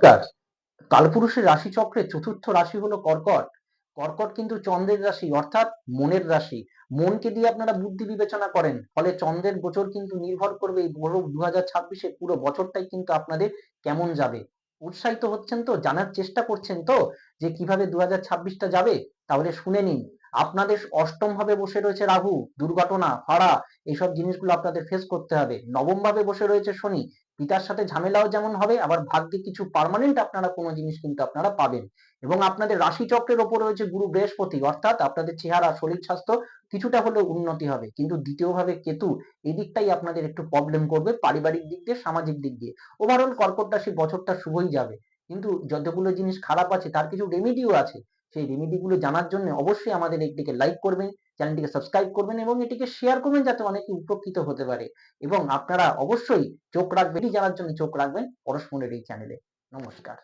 নমস্কার। কালপুরুষের রাশিচক্রের চতুর্থ রাশি হলো কর্কট। কর্কট কিন্তু চন্দ্রের রাশি অর্থাৎ মনের রাশি। মনকে দিয়ে আপনারা বুদ্ধি বিবেচনা করেন। ফলে চন্দ্রের গোচর কিন্তু নির্ভর করবে এই পুরো 2026 পুরো বছরটাই কিন্তু আপনাদের কেমন যাবে। উৎসাহিত হচ্ছেন তো? জানার চেষ্টা করছেন তো যে কিভাবে 2026 টা যাবে? তাহলে শুনে নিন। আপনাদের অষ্টম ভাবে বসে রয়েছে রাহু, দুর্ঘটনা, ফাঁড়া এইসব জিনিসগুলো আপনাদের ফেস করতে হবে। নবম ভাবে বসে রয়েছে শনি, পিতার সাথে ঝামেলাও যেমন হবে, আবার ভাগ্যে কিছু পার্মানেন্ট আপনারা কোনো জিনিস কিন্তু আপনারা পাবেন। এবং আপনাদের রাশিচক্রের ওপর রয়েছে গুরু বৃহস্পতি, অর্থাৎ আপনাদের চেহারা, শরীর স্বাস্থ্য কিছুটা হলেও উন্নতি হবে। কিন্তু দ্বিতীয় ভাবে কেতু, এই দিকটাই আপনাদের একটু প্রবলেম করবে পারিবারিক দিক দিয়ে, সামাজিক দিক দিয়ে। ওভারঅল কর্কট রাশি বছরটা শুভই যাবে, কিন্তু যতগুলো জিনিস খারাপ আছে তার কিছু রেমেডিও আছে। সেই রেমেডিগুলো জানার জন্য অবশ্যই আমাদের একটিকে লাইক করবেন, চ্যানেলটিকে সাবস্ক্রাইব করবেন এবং এটিকে শেয়ার করবেন যাতে অনেকে উপকৃত হতে পারে। এবং আপনারা অবশ্যই চোখ রাখবেন, এটি জানার জন্য চোখ রাখবেন পরশমণির এই চ্যানেলে। নমস্কার।